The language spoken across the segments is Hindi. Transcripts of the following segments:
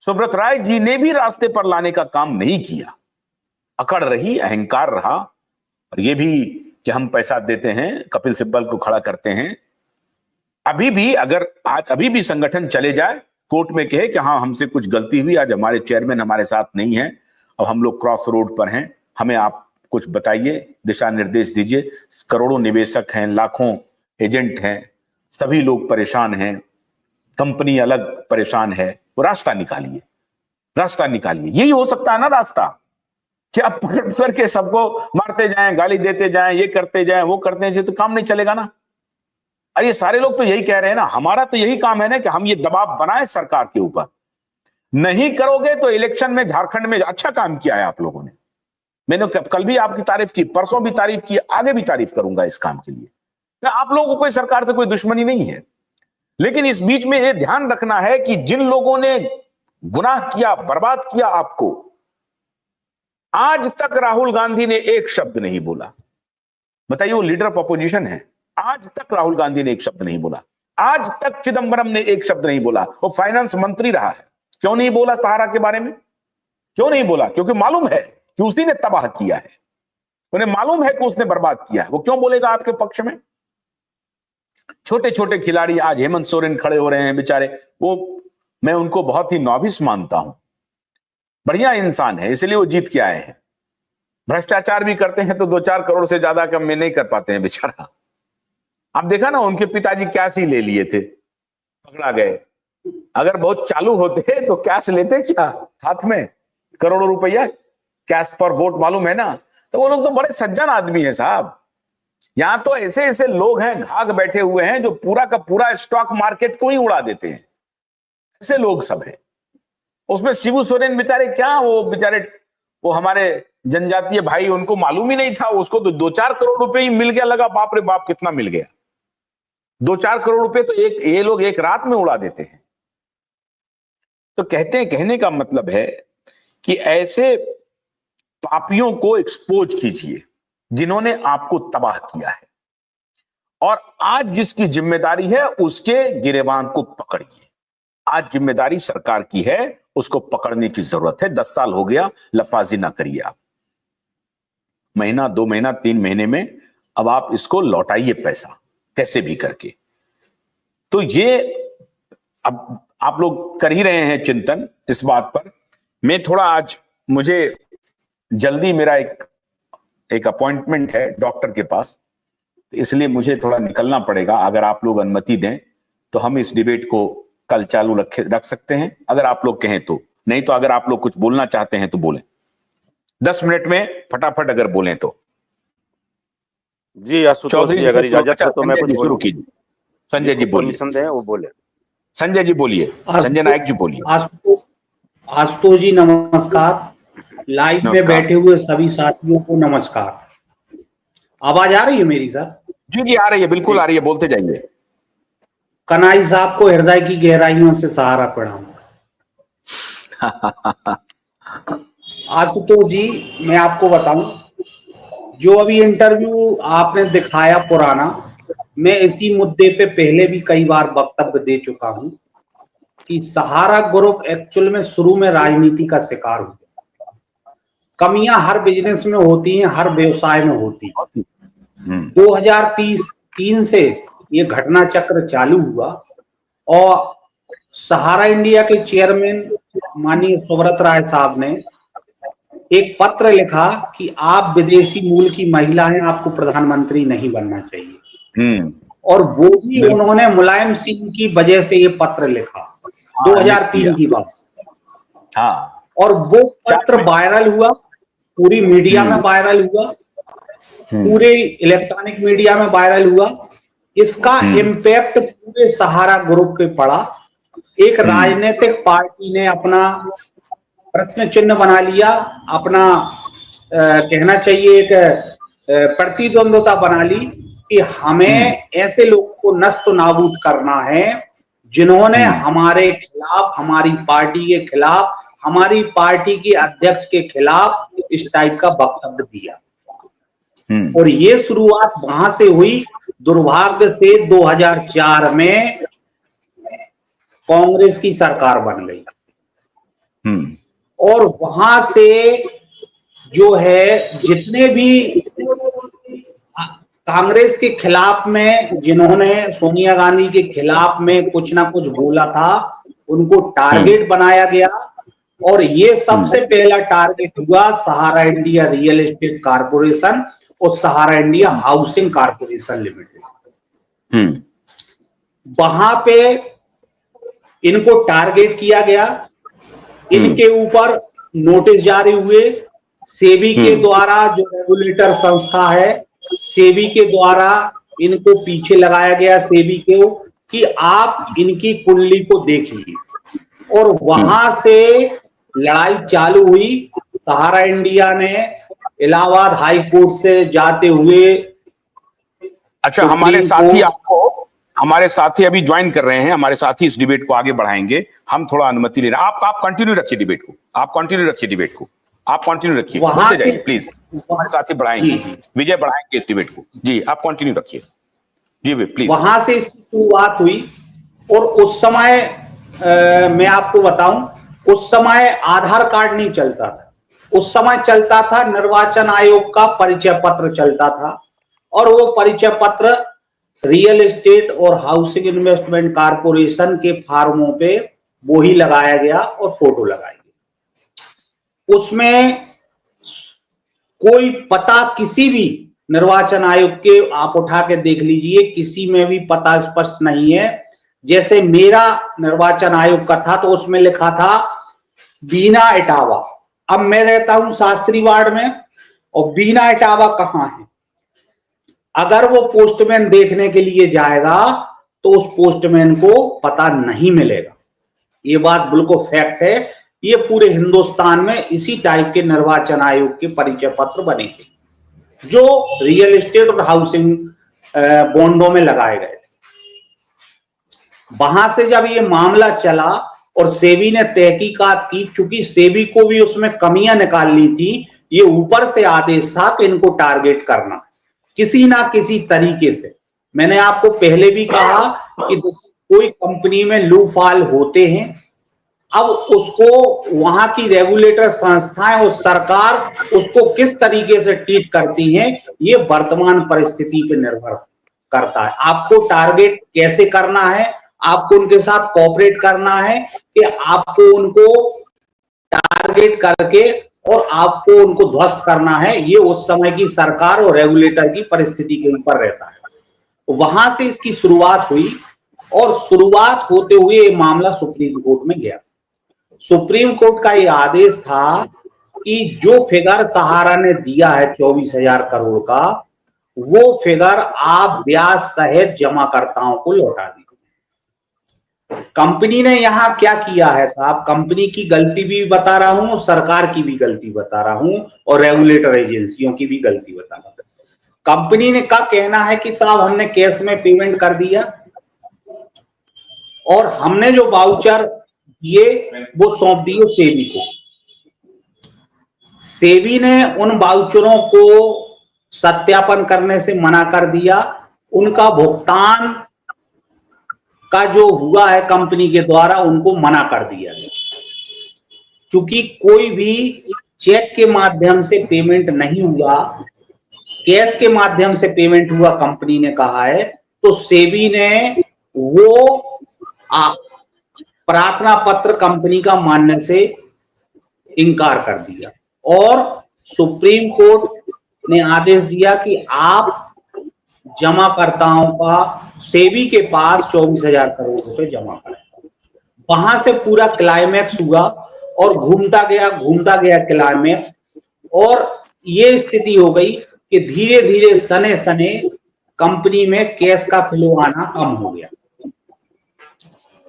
सुब्रत राय जी ने भी रास्ते पर लाने का काम नहीं किया, अकड़ रही, अहंकार रहा, और ये भी कि हम पैसा देते हैं, कपिल सिब्बल को खड़ा करते हैं। अभी भी अगर आज अभी भी संगठन चले जाए, कोर्ट में कहे कि हाँ हमसे कुछ गलती हुई, आज हमारे चेयरमैन हमारे साथ नहीं है, अब हम लोग क्रॉस रोड पर हैं, हमें आप कुछ बताइए, दिशा निर्देश दीजिए। करोड़ों निवेशक हैं, लाखों एजेंट हैं, सभी लोग परेशान हैं, कंपनी अलग परेशान है, वो रास्ता निकालिए, रास्ता निकालिए। यही हो सकता है ना रास्ता, कि आप पकड़ पकड़ के सबको मारते जाएं, गाली देते जाएं, ये करते जाएं, वो करते हैं, तो काम नहीं चलेगा ना। अरे ये सारे लोग तो यही कह रहे हैं ना, हमारा तो यही काम है ना कि हम ये दबाव बनाए सरकार के ऊपर। नहीं करोगे तो इलेक्शन में झारखंड में अच्छा काम किया है आप लोगों ने, मैंने कल भी आपकी तारीफ की, परसों भी तारीफ की, आगे भी तारीफ करूंगा इस काम के लिए। आप लोगों को कोई सरकार से कोई दुश्मनी नहीं है, लेकिन इस बीच में यह ध्यान रखना है कि जिन लोगों ने गुनाह किया, बर्बाद किया आपको, आज तक राहुल गांधी ने एक शब्द नहीं बोला। बताइए, वो लीडर ऑफ अपोजिशन है, आज तक राहुल गांधी ने एक शब्द नहीं बोला। आज तक चिदंबरम ने एक शब्द नहीं बोला, वो फाइनेंस मंत्री रहा है। क्यों नहीं बोला सहारा के बारे में? क्यों नहीं बोला? क्योंकि मालूम है कि उसी ने तबाह किया है, उन्हें मालूम है कि उसने बर्बाद किया है। वो क्यों बोलेगा आपके पक्ष में? छोटे छोटे खिलाड़ी, आज हेमंत सोरेन खड़े हो रहे हैं बेचारे, वो मैं उनको बहुत ही नॉविस मानता हूं, बढ़िया इंसान है, इसलिए वो जीत के आए हैं। भ्रष्टाचार भी करते हैं तो 2-4 करोड़ से ज्यादा कम में नहीं कर पाते हैं बेचारा। आप देखा ना, उनके पिताजी कैश ही ले लिए थे, पकड़ा गए। अगर बहुत चालू होते तो कैश लेते क्या हाथ में, करोड़ों रुपया कैश फॉर वोट, मालूम है ना। तो वो लोग तो बड़े सज्जन आदमी है साहब। यहां तो ऐसे ऐसे लोग हैं, घाघ बैठे हुए हैं, जो पूरा का पूरा स्टॉक मार्केट को ही उड़ा देते हैं। ऐसे लोग सब है। उसमें शिबू सोरेन बेचारे क्या, वो बेचारे वो हमारे जनजातीय भाई, उनको मालूम ही नहीं था, उसको तो 2-4 करोड़ रुपए ही मिल गया, लगा बाप रे बाप कितना मिल गया। 2-4 करोड़ रुपए तो ये लोग एक रात में उड़ा देते हैं। तो कहते हैं, कहने का मतलब है कि ऐसे पापियों को एक्सपोज कीजिए जिन्होंने आपको तबाह किया है, और आज जिसकी जिम्मेदारी है उसके गिरेबान को पकड़िए। आज जिम्मेदारी सरकार की है, उसको पकड़ने की जरूरत है। 10 साल हो गया, लफाजी ना करिए आप। महीना, 2 महीना, 3 महीने में अब आप इसको लौटाइए पैसा, कैसे भी करके। तो ये अब आप लोग कर ही रहे हैं चिंतन इस बात पर। मैं थोड़ा आज, मुझे जल्दी मेरा एक अपॉइंटमेंट है डॉक्टर के पास, तो इसलिए मुझे थोड़ा निकलना पड़ेगा। अगर आप लोग अनुमति दें तो हम इस डिबेट को कल चालू रख सकते हैं, अगर आप लोग कहें तो। नहीं तो अगर आप लोग कुछ बोलना चाहते हैं तो बोलें, 10 मिनट में फटाफट अगर बोलें तो। जी आशुतोष जी, अगर इजाजत है तो मैं कुछ शुरू कीजिए। संजय जी बोलिए, परमिशन दें, वो बोले। संजय जी बोलिए, संजय नायक जी बोलिए। आशुतोष जी नमस्कार। लाइव में बैठे हुए सभी साथियों को नमस्कार। आवाज आ रही है मेरी सर? जी जी आ रही है, बिल्कुल आ रही है, बोलते जाइए। कनाई साहब को हृदय की गहराइयों से सहारा प्रणाम। आशुतोष जी, मैं आपको बताऊं, जो अभी इंटरव्यू आपने दिखाया पुराना, मैं इसी मुद्दे पे पहले भी कई बार वक्तव्य दे चुका हूं कि सहारा ग्रुप एक्चुअल में शुरू में राजनीति का शिकार हुआ। कमियां हर बिजनेस में होती हैं, हर व्यवसाय में होती हैं। 2003 से ये घटना चक्र चालू हुआ और सहारा इंडिया के चेयरमैन माननीय सुब्रत राय साहब ने एक पत्र लिखा कि आप विदेशी मूल की महिला हैं, आपको प्रधानमंत्री नहीं बनना चाहिए। और वो भी उन्होंने मुलायम सिंह की वजह से ये पत्र लिखा, 2003 की बात। हाँ, और वो पत्र वायरल हुआ, पूरी मीडिया में वायरल हुआ, पूरे इलेक्ट्रॉनिक मीडिया में वायरल हुआ। इसका इम्पैक्ट पूरे सहारा ग्रुप पे पड़ा। एक राजनीतिक पार्टी ने अपना प्रश्न चिन्ह बना लिया, अपना कहना चाहिए एक प्रतिद्वंद्विता बना ली कि हमें ऐसे लोगों को नष्ट नाबूद करना है जिन्होंने हमारे खिलाफ, हमारी पार्टी के खिलाफ, हमारी पार्टी के अध्यक्ष के खिलाफ इस टाइप का वक्तव्य दिया। और ये शुरुआत वहां से हुई। दुर्भाग्य से 2004 में कांग्रेस की सरकार बन गई। और वहां से जो है जितने भी कांग्रेस के खिलाफ में जिन्होंने सोनिया गांधी के खिलाफ में कुछ ना कुछ बोला था, उनको टारगेट बनाया गया। और ये सबसे पहला टारगेट हुआ सहारा इंडिया रियल एस्टेट कारपोरेशन और सहारा इंडिया हाउसिंग कारपोरेशन लिमिटेड। वहां पे इनको टारगेट किया गया, इनके ऊपर नोटिस जारी हुए। सेबी के द्वारा, जो रेगुलेटर संस्था है, सेबी के द्वारा इनको पीछे लगाया गया, सेबी को, कि आप इनकी कुंडली को देखिए। और वहां से लड़ाई चालू हुई। सहारा इंडिया ने इलाहाबाद हाई कोर्ट से जाते हुए, अच्छा, हमारे साथी अभी ज्वाइन कर रहे हैं, हमारे साथी इस डिबेट को आगे बढ़ाएंगे। हम थोड़ा अनुमति ले रहे हैं। आप कंटिन्यू रखिए डिबेट को, आप कंटिन्यू रखिए डिबेट को, आप कंटिन्यू रखिए, बोलते जाइए प्लीज। हमारे साथी बढ़ाएंगे, विजय बढ़ाएंगे इस डिबेट को। जी, आप कंटिन्यू रखिए। जी प्लीज। वहां से इसकी शुरुआत हुई। और उस समय मैं आपको बताऊं, उस समय आधार कार्ड नहीं चलता था। उस समय चलता था निर्वाचन आयोग का परिचय पत्र चलता था। और वो परिचय पत्र रियल एस्टेट और हाउसिंग इन्वेस्टमेंट कारपोरेशन के फार्मों पे वो ही लगाया गया और फोटो लगाई गई। उसमें कोई पता किसी भी निर्वाचन आयोग के, आप उठा के देख लीजिए, किसी में भी पता स्पष्ट नहीं है। जैसे मेरा निर्वाचन आयोग का था तो उसमें लिखा था बीना इटावा। अब मैं रहता हूं शास्त्री वार्ड में, और बीना इटावा कहां है? अगर वो पोस्टमैन देखने के लिए जाएगा तो उस पोस्टमैन को पता नहीं मिलेगा। ये बात बिल्कुल फैक्ट है। ये पूरे हिंदुस्तान में इसी टाइप के निर्वाचन आयोग के परिचय पत्र बने थे जो रियल एस्टेट और हाउसिंग बॉन्डों में लगाए गए थे। वहां से जब ये मामला चला और सेबी ने तहकीकात की, चूंकि सेबी को भी उसमें कमियां निकालनी थी, ये ऊपर से आदेश था कि इनको टारगेट करना किसी ना किसी तरीके से। मैंने आपको पहले भी कहा कि कोई कंपनी में लूफाल होते हैं। अब उसको वहां की रेगुलेटर संस्थाएं और सरकार उसको किस तरीके से ट्रीट करती हैं, ये वर्तमान परिस्थिति पर निर्भर करता है। आपको टारगेट कैसे करना है, आपको उनके साथ कोऑपरेट करना है कि आपको उनको टारगेट करके और आपको उनको ध्वस्त करना है, ये उस समय की सरकार और रेगुलेटर की परिस्थिति के ऊपर रहता है। तो वहां से इसकी शुरुआत हुई और शुरुआत होते हुए ये मामला सुप्रीम कोर्ट में गया। सुप्रीम कोर्ट का ये आदेश था कि जो फिगर सहारा ने दिया है 24,000 करोड़ का, वो फिगर आप ब्याज सहित जमाकर्ताओं को लौटा दीजिए। कंपनी ने यहां क्या किया है साहब, कंपनी की गलती भी बता रहा हूं, सरकार की भी गलती बता रहा हूं, और रेगुलेटर एजेंसियों की भी गलती बता रहा हूं। कंपनी ने का कहना है कि साहब हमने कैश में पेमेंट कर दिया और हमने जो वाउचर दिए वो सौंप दिए सेबी को। सेबी ने उन वाउचरों को सत्यापन करने से मना कर दिया। उनका भुगतान का जो हुआ है कंपनी के द्वारा, उनको मना कर दिया गया। चूंकि कोई भी चेक के माध्यम से पेमेंट नहीं हुआ, कैश के माध्यम से पेमेंट हुआ, कंपनी ने कहा है, तो सेबी ने वो प्रार्थना पत्र कंपनी का मानने से इनकार कर दिया और सुप्रीम कोर्ट ने आदेश दिया कि आप जमाकर्ताओं का सेबी के पास 24,000 करोड़ रुपए जमा करें। वहां से पूरा क्लाइमैक्स हुआ और घूमता गया क्लाइमैक्स, और ये स्थिति हो गई कि धीरे धीरे सने सने कंपनी में कैश का फ्लो आना कम हो गया।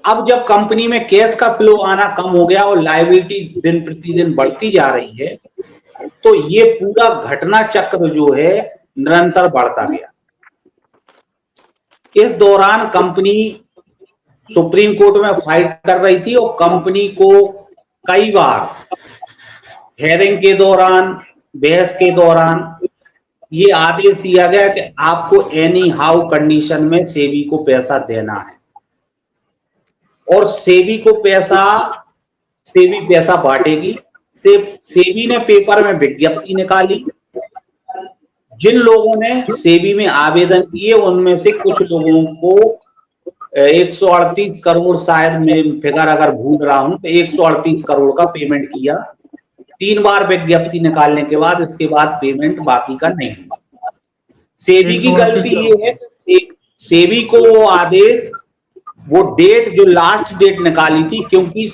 अब जब कंपनी में कैश का फ्लो आना कम हो गया और लायबिलिटी दिन प्रतिदिन बढ़ती जा रही है, तो ये पूरा घटना चक्र जो है निरंतर बढ़ता गया। इस दौरान कंपनी सुप्रीम कोर्ट में फाइट कर रही थी और कंपनी को कई बार हेयरिंग के दौरान, बहस के दौरान ये आदेश दिया गया कि आपको एनी हाउ कंडीशन में सेबी को पैसा देना है, और सेबी को पैसा सेबी पैसा बांटेगी। सेबी ने पेपर में विज्ञप्ति निकाली। जिन लोगों ने सेबी में आवेदन किए उनमें से कुछ लोगों को 138 करोड़, शायद मैं फिगर अगर भूल रहा हूं, तो 138 करोड़ का पेमेंट किया। 3 बार विज्ञप्ति निकालने के बाद इसके बाद पेमेंट बाकी का नहीं हुआ। सेबी की गलती ये है कि सेबी को वो आदेश, वो डेट जो लास्ट डेट निकाली थी, क्योंकि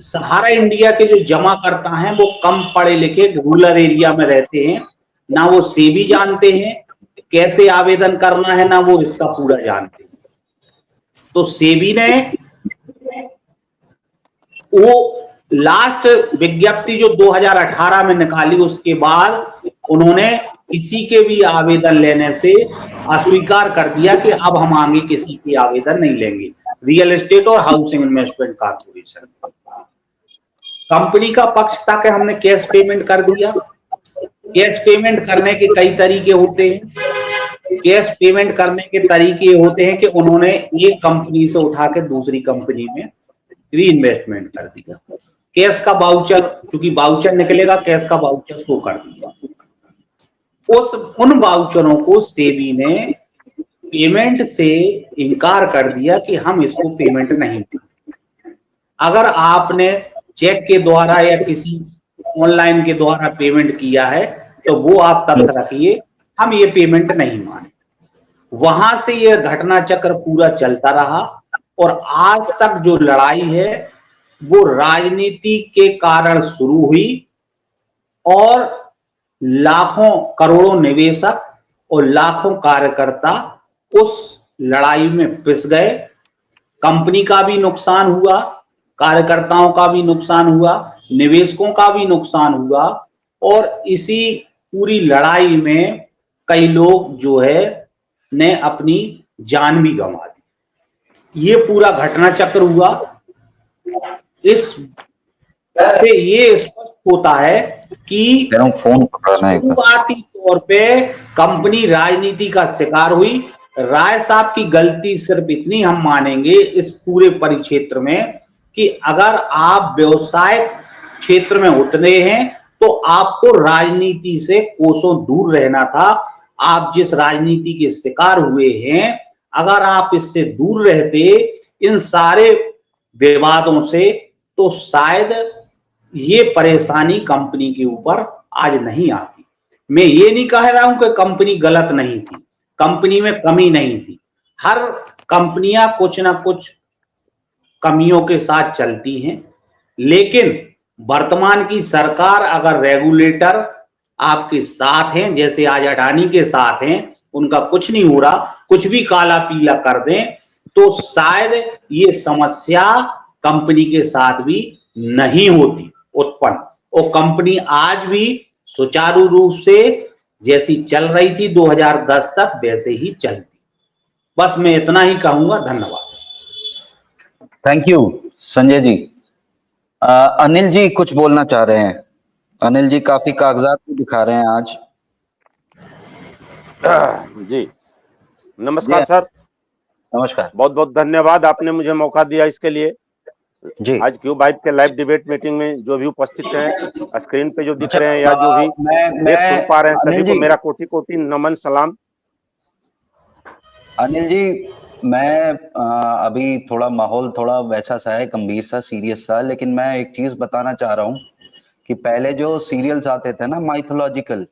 सहारा इंडिया के जो जमा करता है वो कम पढ़े लिखे रूरल एरिया में रहते हैं, ना वो सेबी जानते हैं कैसे आवेदन करना है, ना वो इसका पूरा जानते हैं। तो सेबी ने वो लास्ट विज्ञप्ति जो 2018 में निकाली, उसके बाद उन्होंने किसी के भी आवेदन लेने से अस्वीकार कर दिया कि अब हम आगे किसी के आवेदन नहीं लेंगे। रियल एस्टेट और हाउसिंग इन्वेस्टमेंट कॉर्पोरेशन कंपनी का पक्ष था कि हमने कैश पेमेंट कर दिया। कैश पेमेंट करने के कई तरीके होते हैं। कैश पेमेंट करने के तरीके होते हैं कि उन्होंने एक कंपनी से उठा के दूसरी कंपनी में री इन्वेस्टमेंट कर दिया। कैश का वाउचर, चूंकि वाउचर निकलेगा, कैश का वाउचर शो कर दिया। उन वाउचरों को सेबी ने पेमेंट से इनकार कर दिया कि हम इसको पेमेंट नहीं करेंगे। अगर आपने चेक के द्वारा या किसी ऑनलाइन के द्वारा पेमेंट किया है तो वो आप तथ्य रखिए, हम ये पेमेंट नहीं माने। वहां से ये घटना चक्र पूरा चलता रहा और आज तक जो लड़ाई है वो राजनीति के कारण शुरू हुई और लाखों करोड़ों निवेशक और लाखों कार्यकर्ता उस लड़ाई में पिस गए। कंपनी का भी नुकसान हुआ, कार्यकर्ताओं का भी नुकसान हुआ, निवेशकों का भी नुकसान हुआ और इसी पूरी लड़ाई में कई लोग जो है ने अपनी जान भी गंवा दी। ये पूरा घटना चक्र हुआ। इस से ये स्पष्ट होता है कि शुरुआती तौर पे कंपनी राजनीति का शिकार हुई। राय साहब की गलती सिर्फ इतनी हम मानेंगे इस पूरे परिक्षेत्र में कि अगर आप व्यवसाय क्षेत्र में उतरे हैं तो आपको राजनीति से कोसों दूर रहना था। आप जिस राजनीति के शिकार हुए हैं, अगर आप इससे दूर रहते इन सारे विवादों से, तो शायद ये परेशानी कंपनी के ऊपर आज नहीं आती। मैं ये नहीं कह रहा हूं कि कंपनी गलत नहीं थी, कंपनी में कमी नहीं थी। हर कंपनियां कुछ ना कुछ कमियों के साथ चलती हैं, लेकिन वर्तमान की सरकार अगर रेगुलेटर आपके साथ हैं, जैसे आज अडानी के साथ हैं, उनका कुछ नहीं हो रहा, कुछ भी काला पीला कर दें, तो शायद ये समस्या कंपनी के साथ भी नहीं होती उत्पन्न और कंपनी आज भी सुचारू रूप से जैसी चल रही थी 2010 तक वैसे ही चलती। बस मैं इतना ही कहूंगा। धन्यवाद। Thank you Sanjay ji. अनिल जी कुछ बोलना चाह रहे हैं। अनिल जी काफी कागजात भी दिखा रहे हैं आज। जी नमस्कार सर। नमस्कार। बहुत बहुत धन्यवाद, आपने मुझे मौका दिया इसके लिए। जी आज क्यूब हाइप के लाइव डिबेट मीटिंग में जो भी उपस्थित हैं, स्क्रीन पे जो दिख रहे हैं या जो भी देख सुन पा रहे हैं, सभी को मेरा कोटि कोटि नमन सलाम। अनिल जी, मैं अभी थोड़ा माहौल थोड़ा वैसा सा है, गंभीर सा, सीरियस सा, लेकिन मैं एक चीज बताना चाह रहा हूँ कि पहले जो सीरियल्स आते थे ना माइथोलॉजिकल,